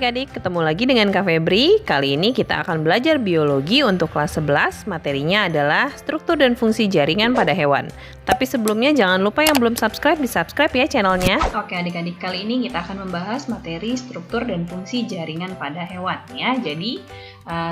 adik-adik, ketemu lagi dengan Kak Febri. Kali ini kita akan belajar biologi untuk kelas 11. Materinya adalah struktur dan fungsi jaringan pada hewan. Tapi sebelumnya jangan lupa yang belum subscribe, di-subscribe ya channelnya. Oke adik-adik, kali ini kita akan membahas materi struktur dan fungsi jaringan pada hewan ya. Jadi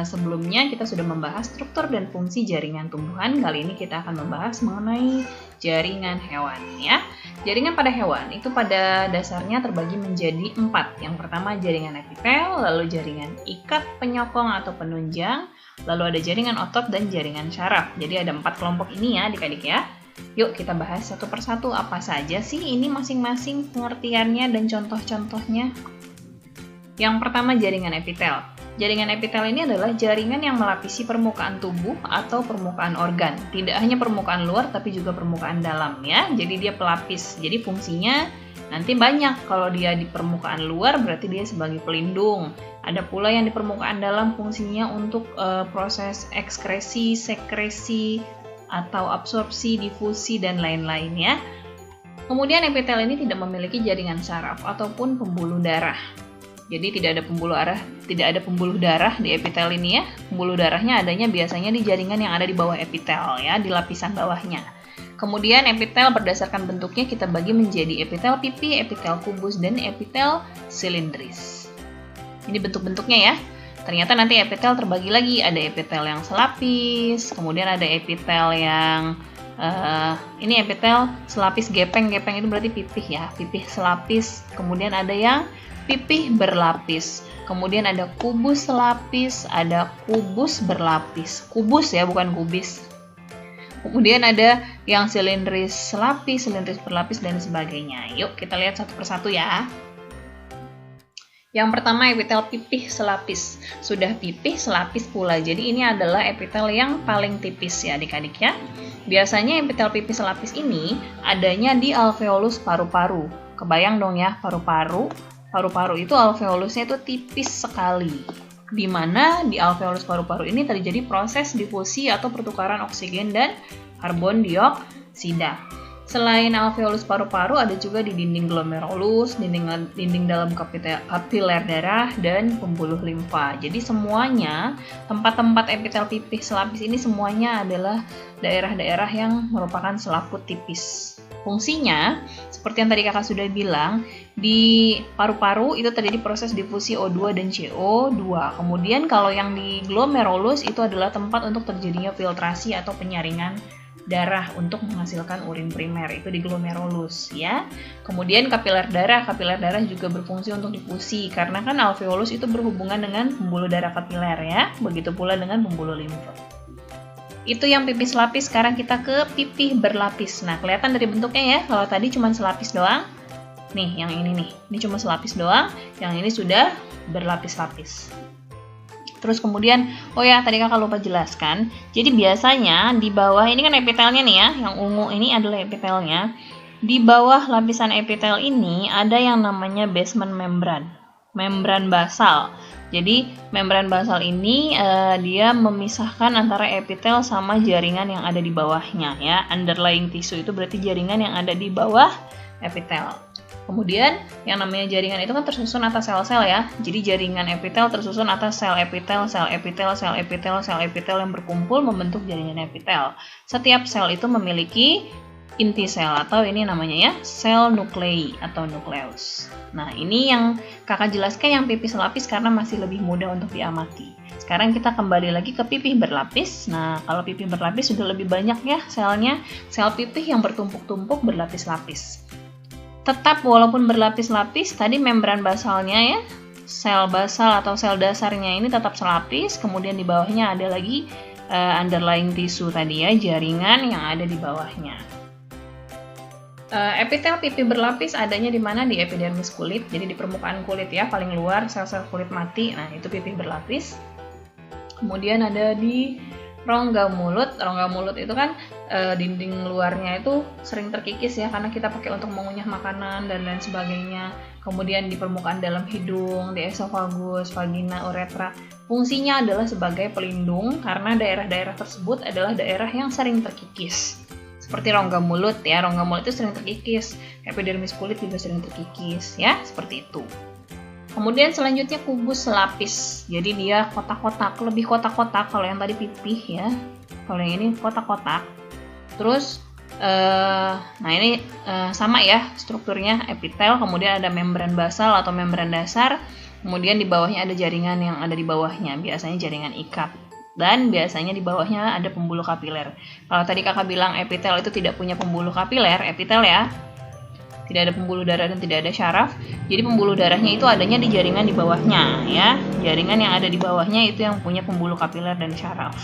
sebelumnya kita sudah membahas struktur dan fungsi jaringan tumbuhan. Kali ini kita akan membahas mengenai jaringan hewan ya. Jaringan pada hewan itu pada dasarnya terbagi menjadi 4. Yang pertama jaringan epitel, lalu jaringan ikat penyokong atau penunjang, lalu ada jaringan otot dan jaringan syaraf. Jadi ada 4 kelompok ini ya adik-adik ya. Yuk kita bahas satu persatu apa saja sih ini masing-masing pengertiannya dan contoh-contohnya. Yang pertama jaringan epitel. Jaringan epitel ini adalah jaringan yang melapisi permukaan tubuh atau permukaan organ. Tidak hanya permukaan luar tapi juga permukaan dalam ya. Jadi dia pelapis. Jadi fungsinya nanti banyak. Kalau dia di permukaan luar berarti dia sebagai pelindung. Ada pula yang di permukaan dalam fungsinya untuk proses ekskresi, sekresi, atau absorpsi, difusi, dan lain-lain ya. Kemudian epitel ini tidak memiliki jaringan saraf ataupun pembuluh darah. Jadi tidak ada pembuluh darah di epitel ini ya. Pembuluh darahnya adanya biasanya di jaringan yang ada di bawah epitel ya, di lapisan bawahnya. Kemudian epitel berdasarkan bentuknya kita bagi menjadi epitel pipi, epitel kubus, dan epitel silindris. Ini bentuk-bentuknya ya. Ternyata nanti epitel terbagi lagi, ada epitel yang selapis, kemudian ada epitel yang ini epitel selapis gepeng itu berarti pipih ya, pipih selapis. Kemudian ada yang pipih berlapis, kemudian ada kubus selapis, ada kubus berlapis, kubus ya bukan kubis. Kemudian ada yang silindris selapis, silindris berlapis, dan sebagainya. Yuk kita lihat satu persatu ya. Yang pertama epitel pipih selapis. Sudah pipih selapis pula. Jadi ini adalah epitel yang paling tipis ya adik-adik ya. Biasanya epitel pipih selapis ini adanya di alveolus paru-paru. Kebayang dong ya paru-paru. Paru-paru itu alveolusnya itu tipis sekali. Di mana di alveolus paru-paru ini terjadi proses difusi atau pertukaran oksigen dan karbon dioksida. Selain alveolus paru-paru ada juga di dinding glomerulus, dinding dalam kapiler darah, dan pembuluh limfa. Jadi semuanya, tempat-tempat epitel pipih selapis ini semuanya adalah daerah-daerah yang merupakan selaput tipis. Fungsinya, seperti yang tadi kakak sudah bilang, di paru-paru itu terjadi proses difusi O2 dan CO2. Kemudian kalau yang di glomerulus itu adalah tempat untuk terjadinya filtrasi atau penyaringan darah untuk menghasilkan urin primer, itu di glomerulus ya. Kemudian kapiler darah juga berfungsi untuk difusi karena kan alveolus itu berhubungan dengan pembuluh darah kapiler ya. Begitu pula dengan pembuluh limfa. Itu yang pipih selapis. Sekarang kita ke pipih berlapis. Nah, kelihatan dari bentuknya ya. Kalau tadi cuma selapis doang. Nih, yang ini nih. Ini cuma selapis doang. Yang ini sudah berlapis-lapis. Terus kemudian, oh ya tadi kakak lupa jelaskan. Jadi biasanya di bawah ini kan epitelnya nih ya, yang ungu ini adalah epitelnya. Di bawah lapisan epitel ini ada yang namanya basement membran, membran basal. Jadi membran basal ini dia memisahkan antara epitel sama jaringan yang ada di bawahnya ya. Underlying tissue itu berarti jaringan yang ada di bawah epitel. Kemudian yang namanya jaringan itu kan tersusun atas sel-sel ya. Jadi jaringan epitel tersusun atas sel epitel, sel epitel, sel epitel, sel epitel yang berkumpul membentuk jaringan epitel. Setiap sel itu memiliki inti sel atau ini namanya ya sel nuklei atau nukleus. Nah ini yang kakak jelaskan yang pipih selapis karena masih lebih mudah untuk diamati. Sekarang kita kembali lagi ke pipih berlapis. Nah kalau pipih berlapis sudah lebih banyak ya selnya. Sel pipih yang bertumpuk-tumpuk berlapis-lapis. Tetap walaupun berlapis-lapis, tadi membran basalnya ya, sel basal atau sel dasarnya ini tetap selapis, kemudian di bawahnya ada lagi underlying tissue tadi ya, jaringan yang ada di bawahnya. Epitel pipih berlapis adanya di mana? Di epidermis kulit, jadi di permukaan kulit ya, paling luar sel-sel kulit mati, nah itu pipih berlapis. Kemudian ada di rongga mulut. Rongga mulut itu kan dinding luarnya itu sering terkikis ya karena kita pakai untuk mengunyah makanan dan lain sebagainya. Kemudian di permukaan dalam hidung, di esofagus, vagina, uretra. Fungsinya adalah sebagai pelindung karena daerah-daerah tersebut adalah daerah yang sering terkikis. Seperti rongga mulut ya, rongga mulut itu sering terkikis. Epidermis kulit juga sering terkikis ya, seperti itu. Kemudian selanjutnya kubus selapis. Jadi dia kotak-kotak, lebih kotak-kotak. Kalau yang tadi pipih ya, kalau yang ini kotak-kotak. Terus nah ini sama ya strukturnya, epitel, kemudian ada membran basal atau membran dasar, kemudian di bawahnya ada jaringan yang ada di bawahnya, biasanya jaringan ikat, dan biasanya di bawahnya ada pembuluh kapiler. Kalau tadi kakak bilang epitel itu tidak punya pembuluh kapiler, epitel ya, tidak ada pembuluh darah dan tidak ada syaraf, jadi pembuluh darahnya itu adanya di jaringan di bawahnya ya, jaringan yang ada di bawahnya itu yang punya pembuluh kapiler dan syaraf.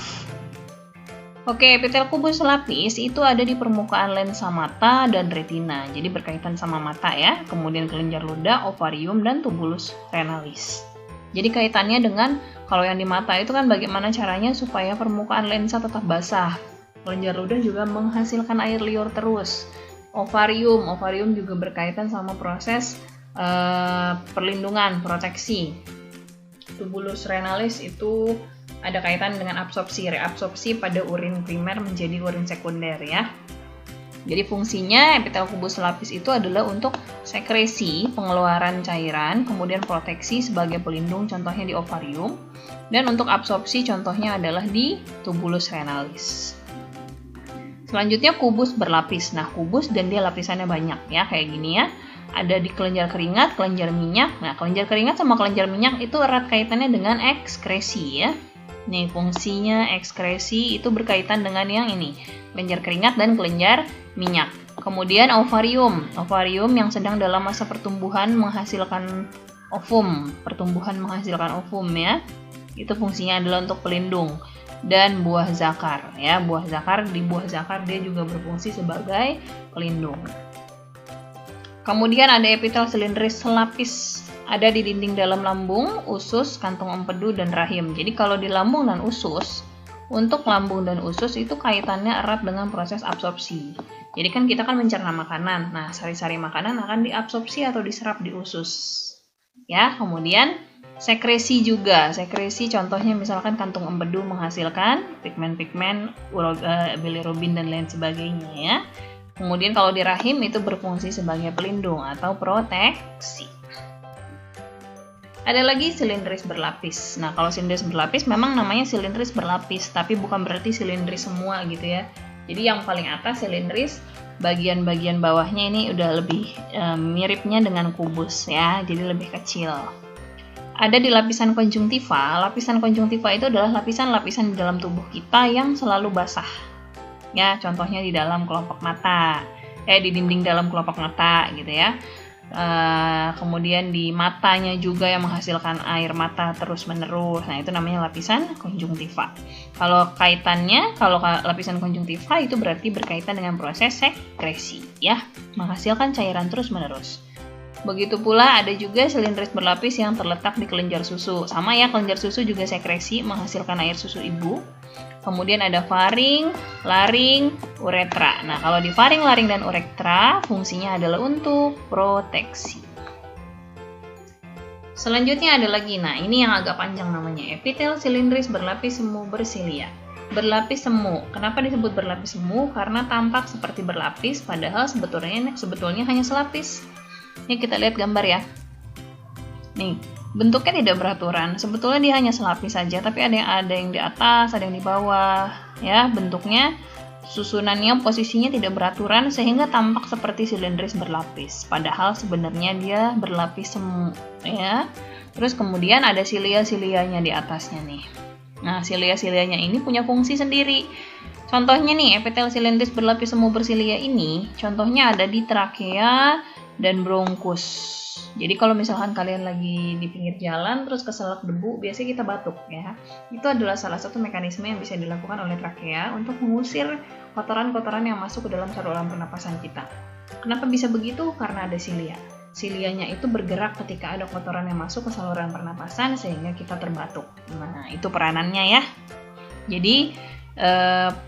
Oke, epitel kubus selapis itu ada di permukaan lensa mata dan retina, jadi berkaitan sama mata ya, kemudian kelenjar ludah, ovarium, dan tubulus renalis. Jadi kaitannya dengan kalau yang di mata itu kan bagaimana caranya supaya permukaan lensa tetap basah. Kelenjar ludah juga menghasilkan air liur terus. Ovarium juga berkaitan sama proses perlindungan, proteksi. Tubulus renalis itu ada kaitan dengan absorpsi, reabsorpsi pada urin primer menjadi urin sekunder ya. Jadi fungsinya epitel kubus selapis itu adalah untuk sekresi, pengeluaran cairan, kemudian proteksi sebagai pelindung contohnya di ovarium, dan untuk absorpsi contohnya adalah di tubulus renalis. Selanjutnya kubus berlapis. Nah, kubus dan dia lapisannya banyak ya, kayak gini ya. Ada di kelenjar keringat, kelenjar minyak. Nah, kelenjar keringat sama kelenjar minyak itu erat kaitannya dengan ekskresi ya. Nih, fungsinya ekskresi itu berkaitan dengan yang ini, kelenjar keringat dan kelenjar minyak. Kemudian ovarium yang sedang dalam masa pertumbuhan menghasilkan ovum, ya. Itu fungsinya adalah untuk pelindung. Dan buah zakar ya, di buah zakar dia juga berfungsi sebagai pelindung. Kemudian ada epitel silindris selapis, ada di dinding dalam lambung, usus, kantung empedu, dan rahim. Jadi kalau di lambung dan usus, untuk lambung dan usus itu kaitannya erat dengan proses absorpsi. Jadi kan kita kan mencerna makanan, nah sari-sari makanan akan diabsorpsi atau diserap di usus. Ya, kemudian sekresi juga, contohnya misalkan kantung empedu menghasilkan pigmen-pigmen, bilirubin dan lain sebagainya ya. Kemudian kalau di rahim itu berfungsi sebagai pelindung atau proteksi. Ada lagi silindris berlapis. Nah, kalau silindris berlapis memang namanya silindris berlapis, tapi bukan berarti silindris semua gitu ya. Jadi yang paling atas silindris, bagian-bagian bawahnya ini udah lebih miripnya dengan kubus ya, jadi lebih kecil. Ada di lapisan konjungtiva. Lapisan konjungtiva itu adalah lapisan-lapisan di dalam tubuh kita yang selalu basah. Ya, contohnya di dalam kelopak mata, di dinding dalam kelopak mata gitu ya. Kemudian di matanya juga yang menghasilkan air mata terus-menerus. Nah, itu namanya lapisan konjungtiva. Kalau lapisan konjungtiva itu berarti berkaitan dengan proses sekresi ya, menghasilkan cairan terus-menerus. Begitu pula ada juga silindris berlapis yang terletak di kelenjar susu. Sama ya, kelenjar susu juga sekresi menghasilkan air susu ibu. Kemudian ada faring, laring, uretra. Nah, kalau di faring, laring, dan uretra fungsinya adalah untuk proteksi. Selanjutnya ada lagi, nah ini yang agak panjang namanya, epitel silindris berlapis semu bersilia. Berlapis semu. Kenapa disebut berlapis semu? Karena tampak seperti berlapis, padahal sebetulnya hanya selapis. Ini kita lihat gambar ya. Nih, bentuknya tidak beraturan. Sebetulnya dia hanya selapis saja, tapi ada yang di atas, ada yang di bawah. Ya, bentuknya, susunannya, posisinya tidak beraturan sehingga tampak seperti silindris berlapis. Padahal sebenarnya dia berlapis semu. Ya. Terus kemudian ada silia-silianya di atasnya nih. Nah, silia-silianya ini punya fungsi sendiri. Contohnya nih, epitel silindris berlapis semu bersilia ini, contohnya ada di trakea dan bronkus. Jadi kalau misalkan kalian lagi di pinggir jalan terus keselak debu, biasanya kita batuk ya. Itu adalah salah satu mekanisme yang bisa dilakukan oleh trakea untuk mengusir kotoran-kotoran yang masuk ke dalam saluran pernapasan kita. Kenapa bisa begitu? Karena ada silia. Silianya itu bergerak ketika ada kotoran yang masuk ke saluran pernapasan sehingga kita terbatuk. Nah, itu peranannya ya. Jadi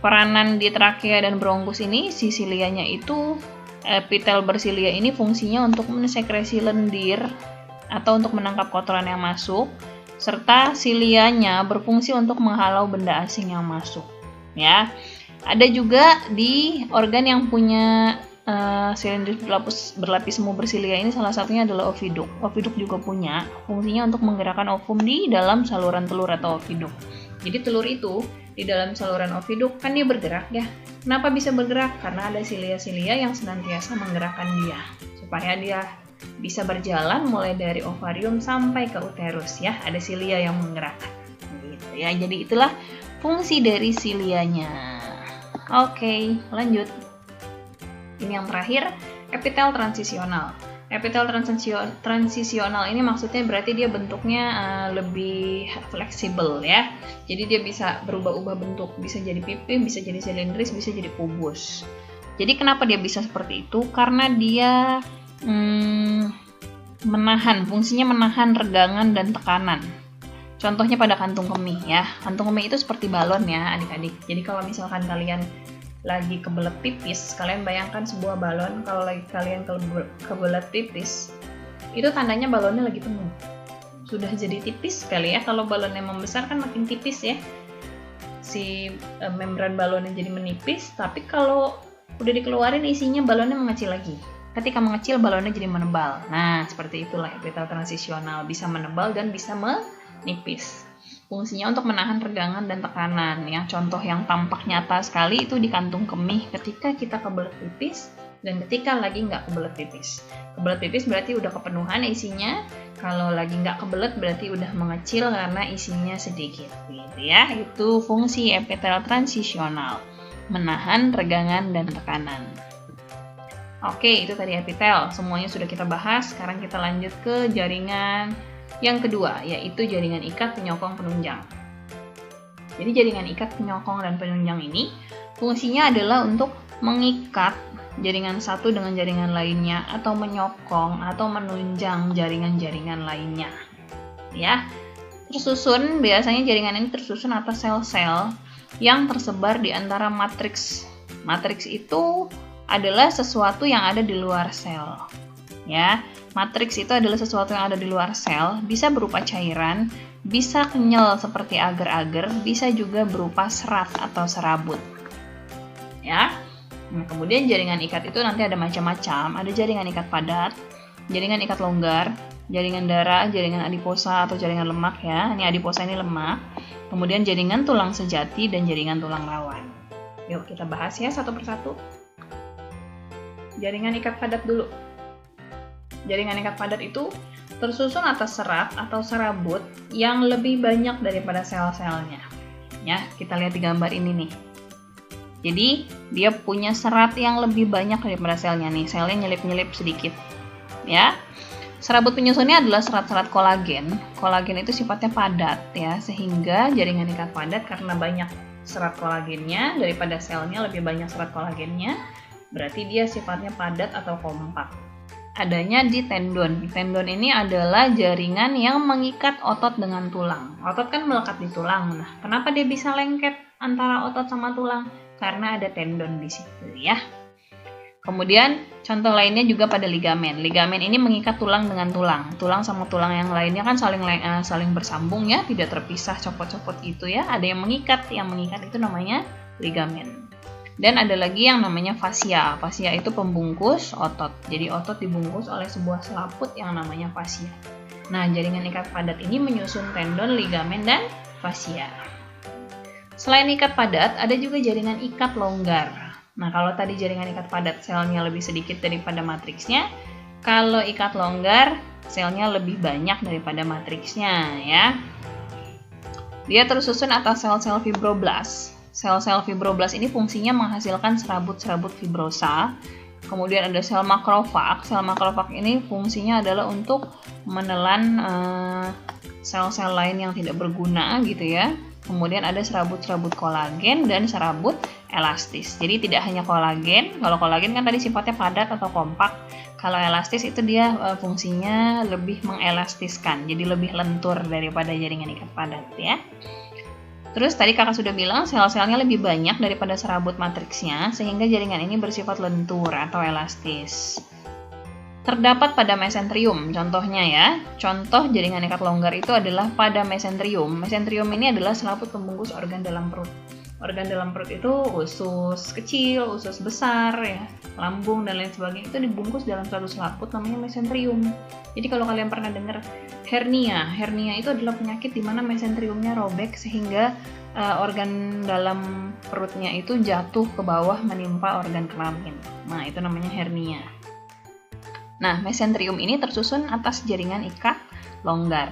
peranan di trakea dan bronkus ini, si silianya itu, epitel bersilia ini fungsinya untuk mensekresi lendir atau untuk menangkap kotoran yang masuk, serta silianya berfungsi untuk menghalau benda asing yang masuk. Ya, ada juga di organ yang punya silindris berlapis semu bersilia ini salah satunya adalah oviduk. Oviduk juga punya fungsinya untuk menggerakkan ovum di dalam saluran telur atau oviduk. Jadi telur itu di dalam saluran oviduk kan dia bergerak ya. Kenapa bisa bergerak? Karena ada silia-silia yang senantiasa menggerakkan dia supaya dia bisa berjalan mulai dari ovarium sampai ke uterus ya. Ada silia yang menggerakkan. Gitu ya. Jadi itulah fungsi dari silianya. Oke, lanjut. Ini yang terakhir, epitel transisional. Epitel transisional ini maksudnya berarti dia bentuknya lebih fleksibel ya. Jadi dia bisa berubah-ubah bentuk, bisa jadi pipih, bisa jadi silindris, bisa jadi kubus. Jadi kenapa dia bisa seperti itu? Karena dia fungsinya menahan regangan dan tekanan. Contohnya pada kantung kemih ya. Kantung kemih itu seperti balon ya adik-adik. Jadi kalau misalkan kalian lagi kebelet pipis, kalian bayangkan sebuah balon, kalau lagi kalian kebelet pipis, itu tandanya balonnya lagi penuh. Sudah jadi tipis sekali ya, kalau balonnya membesar kan makin tipis ya. Si membran balonnya jadi menipis, tapi kalau udah dikeluarin isinya balonnya mengecil lagi. Ketika mengecil balonnya jadi menebal. Nah, seperti itulah epitel transisional, bisa menebal dan bisa menipis. Fungsinya untuk menahan regangan dan tekanan. Yang contoh yang tampak nyata sekali itu di kantung kemih ketika kita kebelet pipis dan ketika lagi nggak kebelet pipis. Kebelet pipis berarti udah kepenuhan isinya. Kalau lagi nggak kebelet berarti udah mengecil karena isinya sedikit. Gitu ya. Itu fungsi epitel transisional. Menahan regangan dan tekanan. Oke, itu tadi epitel. Semuanya sudah kita bahas. Sekarang kita lanjut ke jaringan yang kedua, yaitu jaringan ikat penyokong penunjang. Jadi jaringan ikat penyokong dan penunjang ini fungsinya adalah untuk mengikat jaringan satu dengan jaringan lainnya atau menyokong atau menunjang jaringan-jaringan lainnya. Ya. Tersusun, biasanya jaringan ini tersusun atas sel-sel yang tersebar di antara matriks. Matriks itu adalah sesuatu yang ada di luar sel. Ya, matriks itu adalah sesuatu yang ada di luar sel, bisa berupa cairan, bisa kenyal seperti agar-agar, bisa juga berupa serat atau serabut. Ya. Nah, kemudian jaringan ikat itu nanti ada macam-macam, ada jaringan ikat padat, jaringan ikat longgar, jaringan darah, jaringan adiposa atau jaringan lemak ya. Ini adiposa ini lemak. Kemudian jaringan tulang sejati dan jaringan tulang rawan. Yuk kita bahas ya satu persatu. Jaringan ikat padat dulu. Jaringan ikat padat itu tersusun atas serat atau serabut yang lebih banyak daripada sel-selnya. Ya, kita lihat di gambar ini nih. Jadi, dia punya serat yang lebih banyak daripada selnya nih. Selnya nyelip-nyelip sedikit. Ya. Serabut penyusunnya adalah serat-serat kolagen. Kolagen itu sifatnya padat ya, sehingga jaringan ikat padat karena banyak serat kolagennya daripada selnya lebih banyak serat kolagennya, berarti dia sifatnya padat atau kompak. Adanya di tendon. Tendon ini adalah jaringan yang mengikat otot dengan tulang. Otot kan melekat di tulang. Nah, kenapa dia bisa lengket antara otot sama tulang? Karena ada tendon di situ ya. Kemudian contoh lainnya juga pada ligamen. Ligamen ini mengikat tulang dengan tulang. Tulang sama tulang yang lainnya kan saling bersambung ya, tidak terpisah copot-copot itu ya. Ada yang mengikat itu namanya ligamen. Dan ada lagi yang namanya fascia. Fascia itu pembungkus otot. Jadi otot dibungkus oleh sebuah selaput yang namanya fascia. Nah, jaringan ikat padat ini menyusun tendon, ligamen, dan fascia. Selain ikat padat, ada juga jaringan ikat longgar. Nah, kalau tadi jaringan ikat padat selnya lebih sedikit daripada matriksnya, kalau ikat longgar selnya lebih banyak daripada matriksnya ya. Dia tersusun atas sel-sel fibroblast. Sel-sel fibroblas ini fungsinya menghasilkan serabut-serabut fibrosa. Kemudian ada sel makrofag. Sel makrofag ini fungsinya adalah untuk menelan sel-sel lain yang tidak berguna gitu ya. Kemudian ada serabut-serabut kolagen dan serabut elastis. Jadi tidak hanya kolagen. Kalau kolagen kan tadi sifatnya padat atau kompak. Kalau elastis itu dia fungsinya lebih mengelastiskan. Jadi lebih lentur daripada jaringan ikat padat ya. Terus tadi kakak sudah bilang sel-selnya lebih banyak daripada serabut matriksnya, sehingga jaringan ini bersifat lentur atau elastis. Terdapat pada mesenterium, contohnya ya. Contoh jaringan ikat longgar itu adalah pada mesenterium. Mesenterium ini adalah selaput pembungkus organ dalam perut. Organ dalam perut itu usus kecil, usus besar, ya, lambung dan lain sebagainya itu dibungkus dalam satu selaput namanya mesenterium. Jadi kalau kalian pernah dengar hernia itu adalah penyakit di mana mesenteriumnya robek sehingga organ dalam perutnya itu jatuh ke bawah menimpa organ kelamin. Nah, itu namanya hernia. Nah, mesenterium ini tersusun atas jaringan ikat longgar.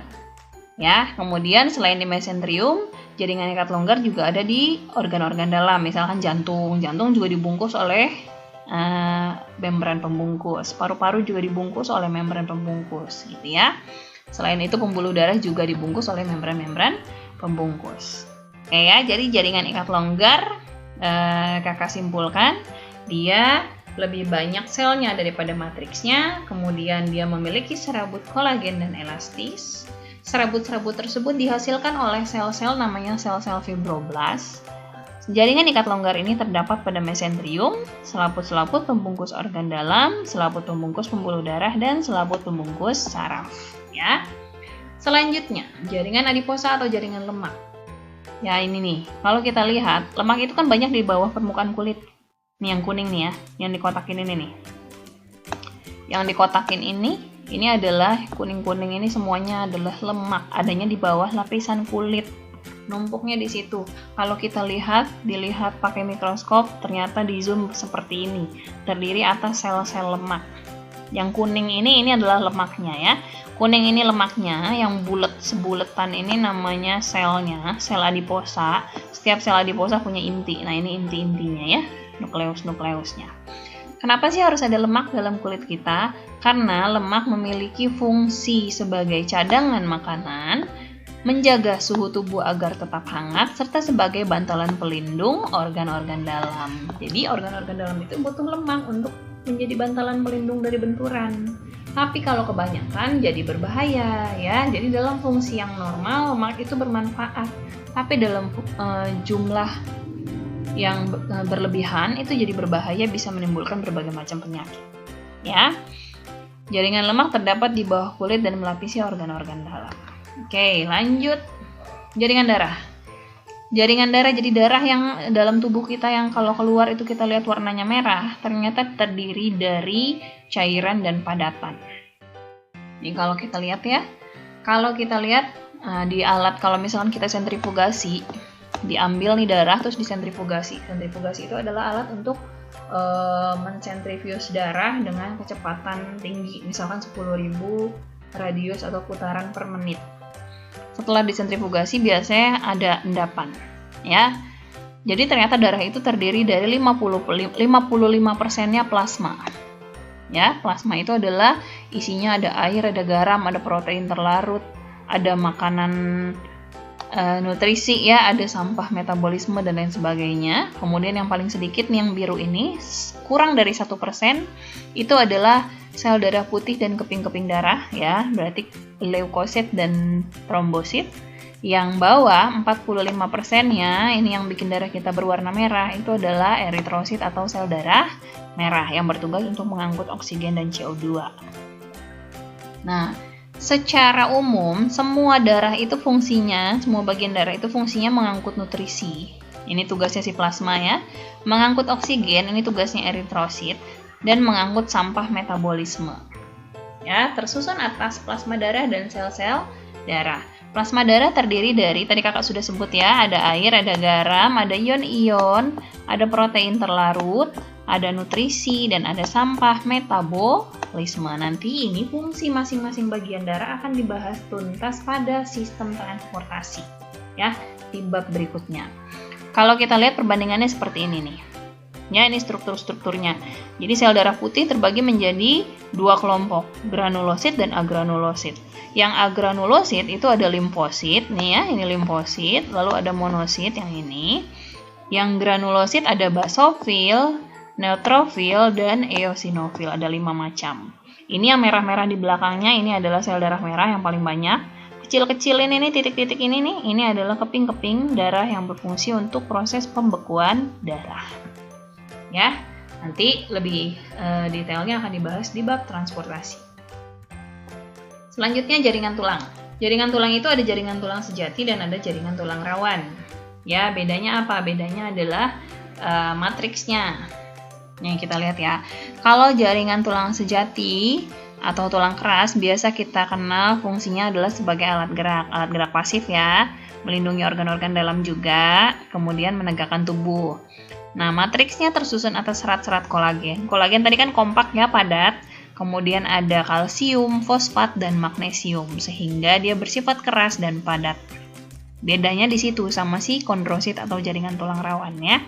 Ya, kemudian selain di mesenterium, jaringan ikat longgar juga ada di organ-organ dalam, misalkan jantung. Jantung juga dibungkus oleh membran pembungkus. Paru-paru juga dibungkus oleh membran pembungkus, gitu ya. Selain itu, pembuluh darah juga dibungkus oleh membran-membran pembungkus. Oke ya, jadi jaringan ikat longgar, kakak simpulkan, dia lebih banyak selnya daripada matriksnya, kemudian dia memiliki serabut kolagen dan elastis. Serabut-serabut tersebut dihasilkan oleh sel-sel namanya sel-sel fibroblast. Jaringan ikat longgar ini terdapat pada mesenterium, selaput-selaput pembungkus organ dalam, selaput pembungkus pembuluh darah, dan selaput pembungkus saraf. Ya. Selanjutnya, jaringan adiposa atau jaringan lemak. Ya, ini nih. Kalau kita lihat, lemak itu kan banyak di bawah permukaan kulit. Nih yang kuning nih ya, yang dikotakin ini nih. Yang dikotakin ini adalah kuning-kuning ini semuanya adalah lemak, adanya di bawah lapisan kulit. Numpuknya di situ. Kalau kita dilihat pakai mikroskop, ternyata di zoom seperti ini. Terdiri atas sel-sel lemak. Yang kuning ini adalah lemaknya ya. Kuning ini lemaknya, yang bulat sebuletan ini namanya selnya, sel adiposa. Setiap sel adiposa punya inti. Nah, ini inti-intinya ya, nukleus-nukleusnya. Kenapa sih harus ada lemak dalam kulit kita? Karena lemak memiliki fungsi sebagai cadangan makanan, menjaga suhu tubuh agar tetap hangat, serta sebagai bantalan pelindung organ-organ dalam. Jadi organ-organ dalam itu butuh lemak untuk menjadi bantalan pelindung dari benturan. Tapi kalau kebanyakan jadi berbahaya ya. Jadi dalam fungsi yang normal lemak itu bermanfaat. Tapi dalam jumlah yang berlebihan itu jadi berbahaya, bisa menimbulkan berbagai macam penyakit. Ya. Jaringan lemak terdapat di bawah kulit dan melapisi organ-organ dalam. Oke, lanjut. Jaringan darah. Jaringan darah, jadi darah yang dalam tubuh kita yang kalau keluar itu kita lihat warnanya merah, ternyata terdiri dari cairan dan padatan. Jadi kalau kita lihat ya, di alat, kalau misalkan kita sentrifugasi, diambil nih darah terus disentrifugasi. Sentrifugasi itu adalah alat untuk mensentrifuge darah dengan kecepatan tinggi, misalkan 10.000 radius atau putaran per menit. Setelah disentrifugasi biasanya ada endapan, ya. Jadi ternyata darah itu terdiri dari 55%-nya plasma. Ya, plasma itu adalah isinya ada air, ada garam, ada protein terlarut, ada makanan nutrisi ya, ada sampah metabolisme dan lain sebagainya. Kemudian yang paling sedikit nih yang biru ini, kurang dari 1%, itu adalah sel darah putih dan keping-keping darah ya, berarti leukosit dan trombosit. Yang bawah 45%-nya ini yang bikin darah kita berwarna merah, itu adalah eritrosit atau sel darah merah yang bertugas untuk mengangkut oksigen dan CO2. Nah, secara umum, semua darah itu fungsinya, semua bagian darah itu fungsinya mengangkut nutrisi. Ini tugasnya si plasma ya. Mengangkut oksigen, ini tugasnya eritrosit. Dan mengangkut sampah metabolisme. Ya, tersusun atas plasma darah dan sel-sel darah. Plasma darah terdiri dari, tadi kakak sudah sebut ya, ada air, ada garam, ada ion-ion, ada protein terlarut, ada nutrisi, dan ada sampah metabolisme. Nanti ini fungsi masing-masing bagian darah akan dibahas tuntas pada sistem transportasi ya, di bab berikutnya. Kalau kita lihat perbandingannya seperti ini nih. Ya, ini struktur-strukturnya. Jadi sel darah putih terbagi menjadi dua kelompok, granulosit dan agranulosit. Yang agranulosit itu ada limfosit, nih ya, ini limfosit, lalu ada monosit yang ini. Yang granulosit ada basofil, neutrofil, dan eosinofil, ada 5 macam. Ini yang merah-merah di belakangnya, ini adalah sel darah merah yang paling banyak. Kecil-kecil ini nih, titik-titik ini nih, ini adalah keping-keping darah yang berfungsi untuk proses pembekuan darah. Ya, nanti lebih detailnya akan dibahas di bab transportasi. Selanjutnya jaringan tulang. Jaringan tulang itu ada jaringan tulang sejati dan ada jaringan tulang rawan. Ya, bedanya apa? Bedanya adalah matriksnya. Yang kita lihat ya. Kalau jaringan tulang sejati atau tulang keras biasa kita kenal fungsinya adalah sebagai alat gerak pasif ya, melindungi organ-organ dalam juga, kemudian menegakkan tubuh. Nah, matriksnya tersusun atas serat-serat kolagen. Kolagen tadi kan kompak ya, padat. Kemudian ada kalsium, fosfat, dan magnesium sehingga dia bersifat keras dan padat. Bedanya di situ sama si kondrosit atau jaringan tulang rawan ya.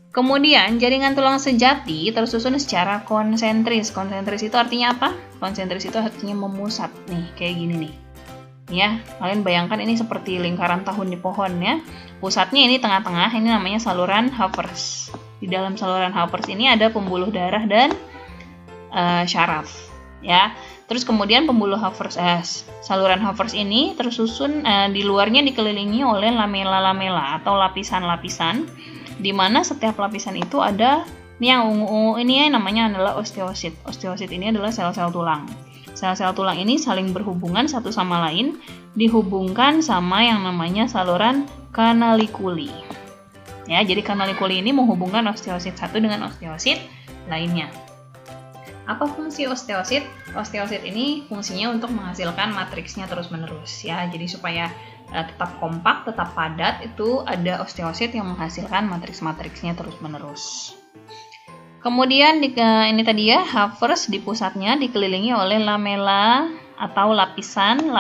Kemudian jaringan tulang sejati tersusun secara konsentris. Konsentris itu artinya apa? Konsentris itu artinya memusat nih, kayak gini nih. Ya, kalian bayangkan ini seperti lingkaran tahun di pohon ya. Pusatnya ini tengah-tengah, ini namanya saluran Havers. Di dalam saluran Havers ini ada pembuluh darah dan syaraf ya. Terus kemudian pembuluh Havers, saluran Havers ini tersusun di luarnya dikelilingi oleh lamela-lamela atau lapisan-lapisan, di mana setiap lapisan itu ada ini yang ungu-ungu ini ya, namanya adalah osteosit. Osteosit ini adalah sel-sel tulang. Sel-sel tulang ini saling berhubungan satu sama lain, dihubungkan sama yang namanya saluran kanalikuli. Ya, jadi kanalikuli ini menghubungkan osteosit satu dengan osteosit lainnya. Apa fungsi osteosit? Osteosit ini fungsinya untuk menghasilkan matriksnya terus-menerus ya. Jadi supaya tetap kompak, tetap padat, itu ada osteosit yang menghasilkan matriks-matriksnya terus-menerus. Kemudian ini tadi ya, Havers di pusatnya dikelilingi oleh lamela atau lapisan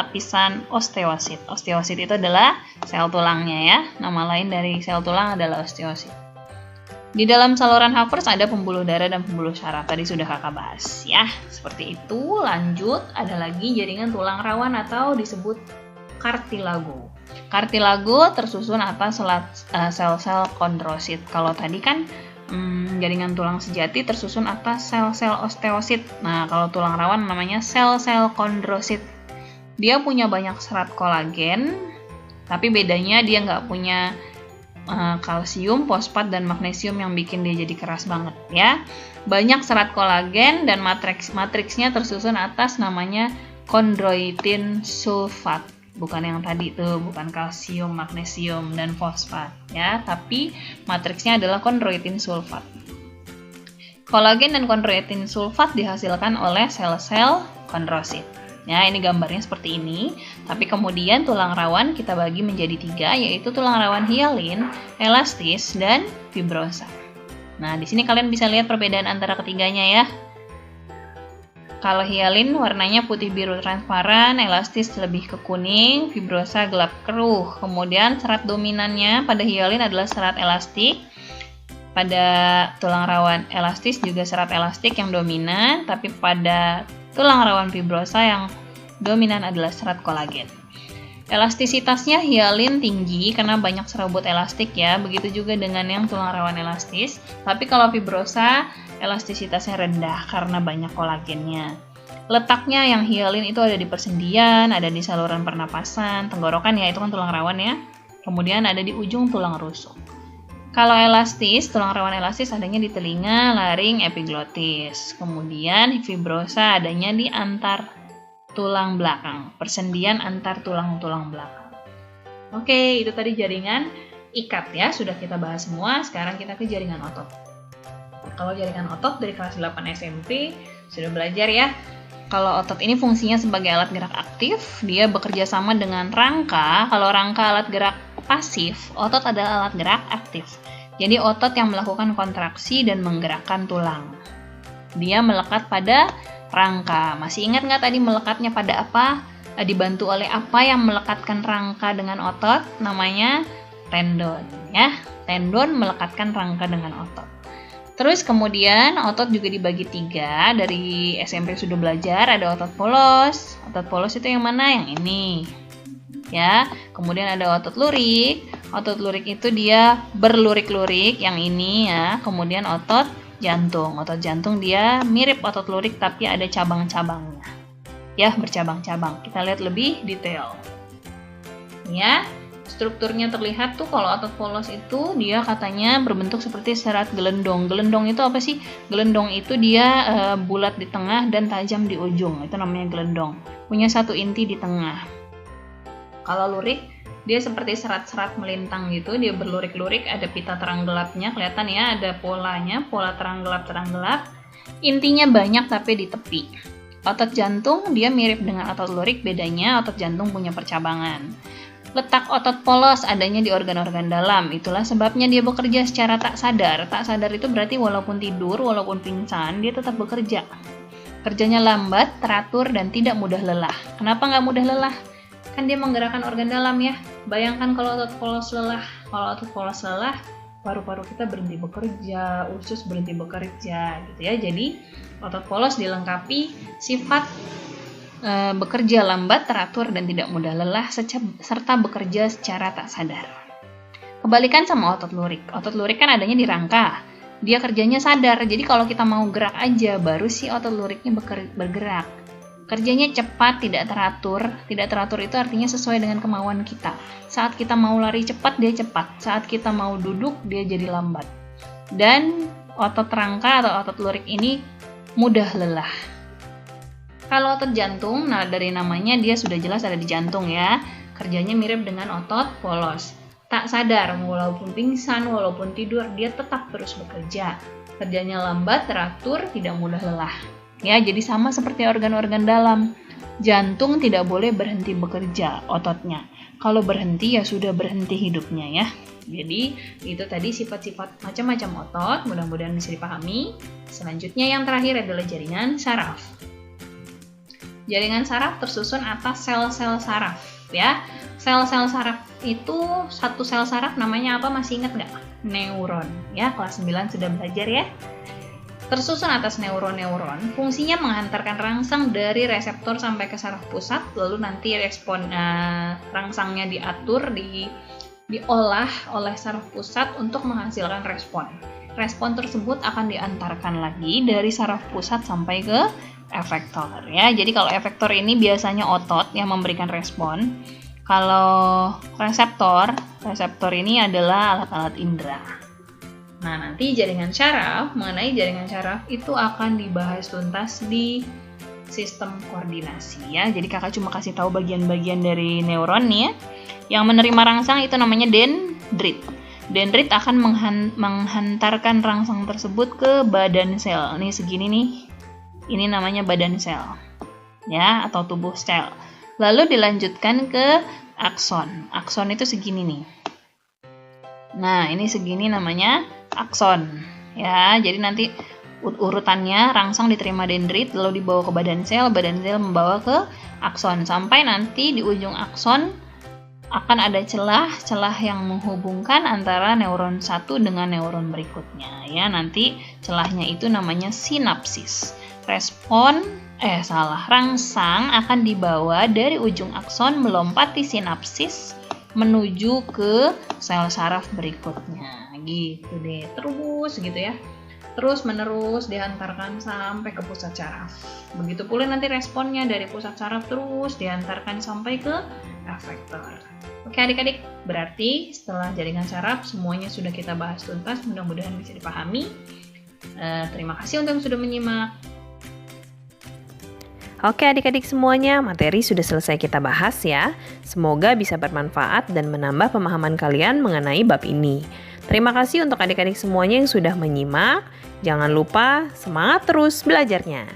osteosit. Osteosit itu adalah sel tulangnya ya. Nama lain dari sel tulang adalah osteosit. Di dalam saluran Havers ada pembuluh darah dan pembuluh syaraf. Tadi sudah kakak bahas ya. Seperti itu. Lanjut, ada lagi jaringan tulang rawan atau disebut kartilago. Kartilago tersusun atas sel-sel kondrosit. Kalau tadi kan jaringan tulang sejati tersusun atas sel-sel osteosit. Nah, kalau tulang rawan namanya sel-sel kondrosit. Dia punya banyak serat kolagen, tapi bedanya dia nggak punya kalsium, fosfat, dan magnesium yang bikin dia jadi keras banget ya. Banyak serat kolagen dan matriksnya tersusun atas namanya kondroitin sulfat. Bukan yang tadi tuh, bukan kalsium, magnesium, dan fosfat ya, tapi matriksnya adalah kondroitin sulfat. Kolagen dan kondroitin sulfat dihasilkan oleh sel-sel kondrosit. Ya, ini gambarnya seperti ini. Tapi kemudian tulang rawan kita bagi menjadi 3, yaitu tulang rawan hialin, elastis, dan fibrosa. Nah, di sini kalian bisa lihat perbedaan antara ketiganya ya. Kalau hialin warnanya putih biru transparan, elastis lebih ke kuning, fibrosa gelap keruh. Kemudian serat dominannya pada hialin adalah serat elastik. Pada tulang rawan elastis juga serat elastik yang dominan, tapi pada tulang rawan fibrosa yang dominan adalah serat kolagen. Elastisitasnya hialin tinggi karena banyak serabut elastik ya, begitu juga dengan yang tulang rawan elastis. Tapi kalau fibrosa elastisitasnya rendah karena banyak kolagennya. Letaknya yang hialin itu ada di persendian, ada di saluran pernapasan, tenggorokan ya, itu kan tulang rawan ya. Kemudian ada di ujung tulang rusuk. Kalau elastis, tulang rawan elastis adanya di telinga, laring, epiglotis. Kemudian fibrosa adanya di antar tulang belakang, persendian antar tulang-tulang belakang. Oke, itu tadi jaringan ikat ya, sudah kita bahas semua. Sekarang kita ke jaringan otot. Kalau jaringan otot dari kelas 8 SMP sudah belajar ya. Kalau otot ini fungsinya sebagai alat gerak aktif, dia bekerja sama dengan rangka. Kalau rangka alat gerak pasif, otot adalah alat gerak aktif. Jadi otot yang melakukan kontraksi dan menggerakkan tulang. Dia melekat pada rangka. Masih ingat nggak tadi melekatnya pada apa? Dibantu oleh apa yang melekatkan rangka dengan otot? Namanya tendon ya. Tendon melekatkan rangka dengan otot. Terus kemudian otot juga dibagi 3. Dari SMP sudah belajar, ada otot polos. Otot polos itu yang mana? Yang ini. Ya, kemudian ada otot lurik. Otot lurik itu dia berlurik-lurik, yang ini ya. Kemudian otot jantung. Otot jantung dia mirip otot lurik tapi ada cabang-cabangnya. Ya, bercabang-cabang. Kita lihat lebih detail. Ya. Strukturnya terlihat tuh kalau otot polos itu dia katanya berbentuk seperti serat gelendong. Gelendong itu apa sih? Gelendong itu dia bulat di tengah dan tajam di ujung. Itu namanya gelendong. Punya satu inti di tengah. Kalau lurik Dia seperti serat-serat melintang gitu, dia berlurik-lurik, ada pita terang gelapnya, kelihatan ya, ada polanya, pola terang gelap. Intinya banyak tapi di tepi. Otot jantung dia mirip dengan otot lurik, bedanya otot jantung punya percabangan. Letak otot polos adanya di organ-organ dalam, itulah sebabnya dia bekerja secara tak sadar. Tak sadar itu berarti walaupun tidur, walaupun pingsan, dia tetap bekerja. Kerjanya lambat, teratur, dan tidak mudah lelah. Kenapa nggak mudah lelah? Kan dia menggerakkan organ dalam ya. Bayangkan kalau otot polos lelah. Kalau otot polos lelah, paru-paru kita berhenti bekerja, usus berhenti bekerja gitu ya. Jadi otot polos dilengkapi sifat bekerja lambat, teratur, dan tidak mudah lelah serta bekerja secara tak sadar. Kebalikan sama otot lurik. Otot lurik kan adanya di rangka. Dia kerjanya sadar. Jadi kalau kita mau gerak aja baru si otot luriknya bergerak. Kerjanya cepat, tidak teratur. Tidak teratur itu artinya sesuai dengan kemauan kita. Saat kita mau lari cepat, dia cepat. Saat kita mau duduk, dia jadi lambat. Dan otot rangka atau otot lurik ini mudah lelah. Kalau otot jantung, nah dari namanya dia sudah jelas ada di jantung ya. Kerjanya mirip dengan otot polos. Tak sadar, walaupun pingsan, walaupun tidur, dia tetap terus bekerja. Kerjanya lambat, teratur, tidak mudah lelah. Ya, jadi sama seperti organ-organ dalam. Jantung tidak boleh berhenti bekerja ototnya. Kalau berhenti ya sudah berhenti hidupnya ya. Jadi itu tadi sifat-sifat macam-macam otot, mudah-mudahan bisa dipahami. Selanjutnya yang terakhir adalah jaringan saraf. Jaringan saraf tersusun atas sel-sel saraf ya. Sel-sel saraf itu satu sel saraf namanya apa, masih ingat nggak? Neuron ya, kelas 9 sudah belajar ya. Tersusun atas neuron-neuron, fungsinya menghantarkan rangsang dari reseptor sampai ke saraf pusat, lalu nanti respon rangsangnya diatur, diolah oleh saraf pusat untuk menghasilkan respon. Respon tersebut akan diantarkan lagi dari saraf pusat sampai ke efektor ya. Jadi kalau efektor ini biasanya otot yang memberikan respon. Kalau reseptor ini adalah alat-alat indera. Nah, nanti jaringan syaraf, mengenai jaringan syaraf itu akan dibahas tuntas di sistem koordinasi ya. Jadi kakak cuma kasih tahu bagian-bagian dari neuron nih ya. Yang menerima rangsang itu namanya dendrit. Dendrit akan menghantarkan rangsang tersebut ke badan sel. Nih segini nih. Ini namanya badan sel. Ya, atau tubuh sel. Lalu dilanjutkan ke akson. Akson itu segini nih. Nah, ini segini namanya akson. Ya, jadi nanti urutannya rangsang diterima dendrit lalu dibawa ke badan sel membawa ke akson sampai nanti di ujung akson akan ada celah yang menghubungkan antara neuron satu dengan neuron berikutnya ya. Nanti celahnya itu namanya sinapsis. Rangsang akan dibawa dari ujung akson melompati sinapsis menuju ke sel saraf berikutnya gitu deh, terus gitu ya, terus menerus dihantarkan sampai ke pusat saraf. Begitu pula nanti responnya dari pusat saraf terus dihantarkan sampai ke efektor. Oke adik-adik, berarti setelah jaringan saraf semuanya sudah kita bahas tuntas, mudah-mudahan bisa dipahami. Terima kasih untuk yang sudah menyimak. Oke adik-adik semuanya, materi sudah selesai kita bahas ya. Semoga bisa bermanfaat dan menambah pemahaman kalian mengenai bab ini. Terima kasih untuk adik-adik semuanya yang sudah menyimak. Jangan lupa semangat terus belajarnya.